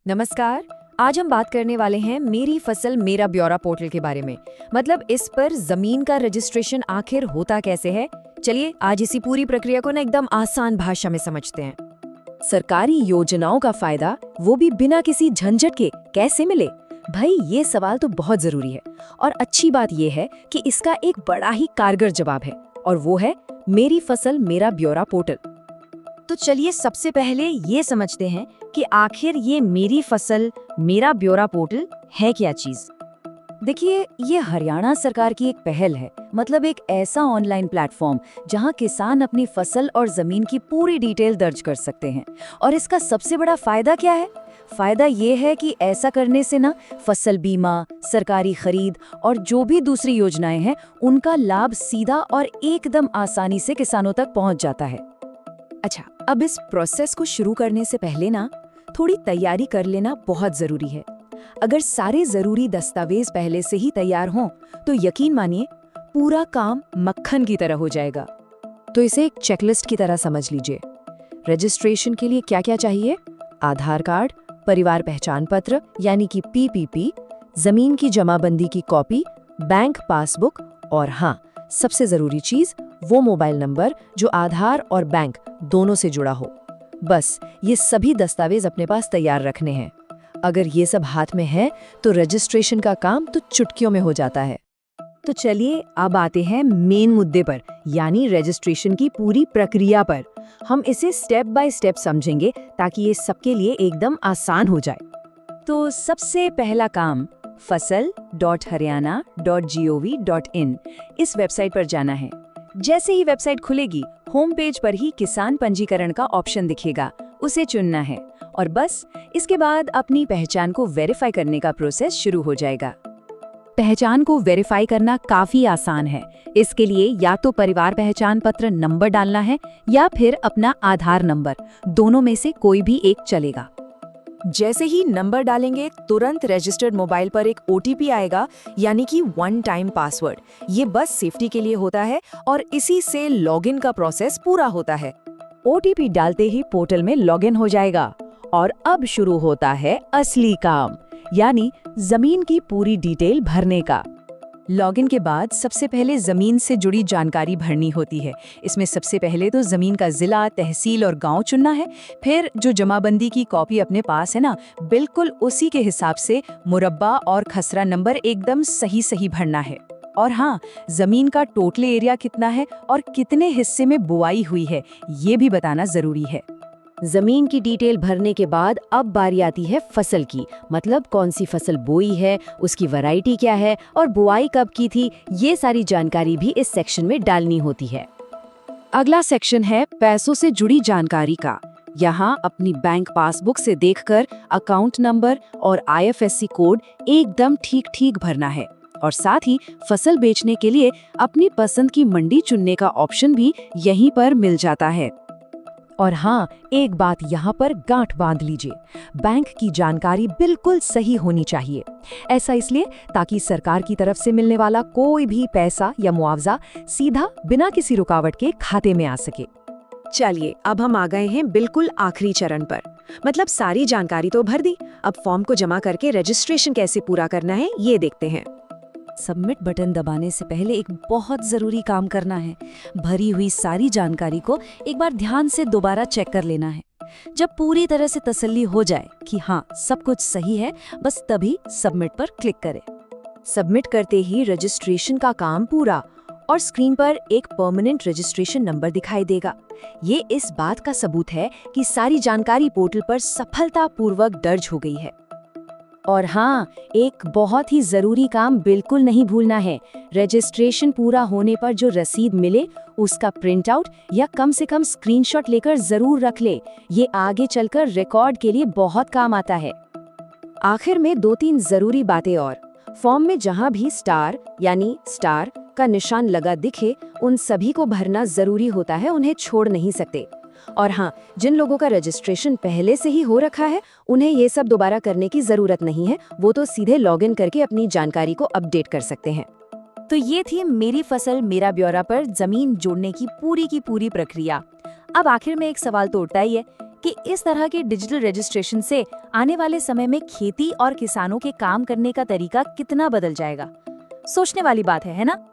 नमस्कार। आज हम बात करने वाले हैं मेरी फसल मेरा ब्यौरा पोर्टल के बारे में। मतलब इस पर जमीन का रजिस्ट्रेशन आखिर होता कैसे है। चलिए आज इसी पूरी प्रक्रिया को ना एकदम आसान भाषा में समझते हैं। सरकारी योजनाओं का फायदा वो भी बिना किसी झंझट के कैसे मिले, भाई ये सवाल तो बहुत जरूरी है। और अच्छी बात ये है कि इसका एक बड़ा ही कारगर जवाब है और वो है मेरी फसल मेरा ब्यौरा पोर्टल। तो चलिए सबसे पहले ये समझते हैं कि आखिर ये मेरी फसल मेरा ब्यौरा पोर्टल है क्या चीज। देखिए ये हरियाणा सरकार की एक पहल है, मतलब एक ऐसा ऑनलाइन प्लेटफॉर्म जहां किसान अपनी फसल और जमीन की पूरी डिटेल दर्ज कर सकते हैं। और इसका सबसे बड़ा फायदा क्या है? फायदा ये है कि ऐसा करने से ना फसल बीमा, सरकारी खरीद और जो भी दूसरी योजनाएं हैं उनका लाभ सीधा और एकदम आसानी से किसानों तक पहुंच जाता है। अच्छा, अब इस प्रोसेस को शुरू करने से पहले ना थोड़ी तैयारी कर लेना बहुत जरूरी है। अगर सारे जरूरी दस्तावेज पहले से ही तैयार हों तो यकीन मानिए पूरा काम मक्खन की तरह हो जाएगा। तो इसे एक चेकलिस्ट की तरह समझ लीजिए। रजिस्ट्रेशन के लिए क्या क्या चाहिए? आधार कार्ड, परिवार पहचान पत्र यानी कि पीपीपी, जमीन की जमाबंदी की कॉपी, बैंक पासबुक और हाँ, सबसे जरूरी चीज वो मोबाइल नंबर जो आधार और बैंक दोनों से जुड़ा हो। बस ये सभी दस्तावेज अपने पास तैयार रखने हैं। अगर ये सब हाथ में है तो रजिस्ट्रेशन का काम तो चुटकियों में हो जाता है। तो चलिए अब आते हैं मेन मुद्दे पर, यानी रजिस्ट्रेशन की पूरी प्रक्रिया पर। हम इसे स्टेप बाय स्टेप समझेंगे ताकि ये सबके लिए एकदम आसान हो जाए। तो सबसे पहला काम fasal.haryana.gov.in इस वेबसाइट पर जाना है। जैसे ही वेबसाइट खुलेगी, होम पेज पर ही किसान पंजीकरण का ऑप्शन दिखेगा, उसे चुनना है और बस इसके बाद अपनी पहचान को वेरीफाई करने का प्रोसेस शुरू हो जाएगा। पहचान को वेरीफाई करना काफी आसान है। इसके लिए या तो परिवार पहचान पत्र नंबर डालना है या फिर अपना आधार नंबर, दोनों में से कोई भी एक चलेगा। जैसे ही नंबर डालेंगे तुरंत रजिस्टर्ड मोबाइल पर एक ओटीपी आएगा, यानी कि वन टाइम पासवर्ड। ये बस सेफ्टी के लिए होता है और इसी से लॉगिन का प्रोसेस पूरा होता है। ओटीपी डालते ही पोर्टल में लॉगिन हो जाएगा और अब शुरू होता है असली काम, यानी जमीन की पूरी डिटेल भरने का। लॉगिन के बाद सबसे पहले जमीन से जुड़ी जानकारी भरनी होती है। इसमें सबसे पहले तो जमीन का जिला, तहसील और गांव चुनना है। फिर जो जमाबंदी की कॉपी अपने पास है ना, बिल्कुल उसी के हिसाब से मुरब्बा और खसरा नंबर एकदम सही सही भरना है। और हाँ, जमीन का टोटल एरिया कितना है और कितने हिस्से में बुआई हुई है ये भी बताना जरूरी है। जमीन की डिटेल भरने के बाद अब बारी आती है फसल की, मतलब कौन सी फसल बोई है, उसकी वैरायटी क्या है और बुआई कब की थी, ये सारी जानकारी भी इस सेक्शन में डालनी होती है। अगला सेक्शन है पैसों से जुड़ी जानकारी का। यहाँ अपनी बैंक पासबुक से देखकर अकाउंट नंबर और आईएफएससी कोड एकदम ठीक भरना है। और साथ ही फसल बेचने के लिए अपनी पसंद की मंडी चुनने का ऑप्शन भी यहीं पर मिल जाता है। और हाँ, एक बात यहाँ पर गांठ बांध लीजिए, बैंक की जानकारी बिल्कुल सही होनी चाहिए। ऐसा इसलिए ताकि सरकार की तरफ से मिलने वाला कोई भी पैसा या मुआवजा सीधा बिना किसी रुकावट के खाते में आ सके। चलिए अब हम आ गए हैं बिल्कुल आखिरी चरण पर, मतलब सारी जानकारी तो भर दी, अब फॉर्म को जमा करके रजिस्ट्रेशन कैसे पूरा करना है ये देखते हैं। सबमिट बटन दबाने से पहले एक बहुत जरूरी काम करना है। भरी हुई सारी जानकारी को एक बार ध्यान से दोबारा चेक कर लेना है। जब पूरी तरह से तसल्ली हो जाए कि हाँ सब कुछ सही है, बस तभी सबमिट पर क्लिक करें। सबमिट करते ही रजिस्ट्रेशन का काम पूरा और स्क्रीन पर एक परमानेंट रजिस्ट्रेशन नंबर दिखाई देगा। ये इस बात का सबूत है कि सारी जानकारी पोर्टल पर सफलतापूर्वक दर्ज हो गई है। और हाँ, एक बहुत ही जरूरी काम बिल्कुल नहीं भूलना है। रजिस्ट्रेशन पूरा होने पर जो रसीद मिले उसका प्रिंट आउट या कम से कम स्क्रीनशॉट लेकर जरूर रख ले। ये आगे चलकर रिकॉर्ड के लिए बहुत काम आता है। आखिर में 2-3 जरूरी बातें और। फॉर्म में जहाँ भी स्टार यानी स्टार का निशान लगा दिखे उन सभी को भरना जरूरी होता है, उन्हें छोड़ नहीं सकते। और हाँ, जिन लोगों का रजिस्ट्रेशन पहले से ही हो रखा है उन्हें ये सब दोबारा करने की जरूरत नहीं है, वो तो सीधे लॉगिन करके अपनी जानकारी को अपडेट कर सकते हैं। तो ये थी मेरी फसल मेरा ब्यौरा पर जमीन जोड़ने की पूरी प्रक्रिया। अब आखिर में एक सवाल तो उठता ही है कि इस तरह के डिजिटल रजिस्ट्रेशन से आने वाले समय में खेती और किसानों के काम करने का तरीका कितना बदल जाएगा। सोचने वाली बात है ना?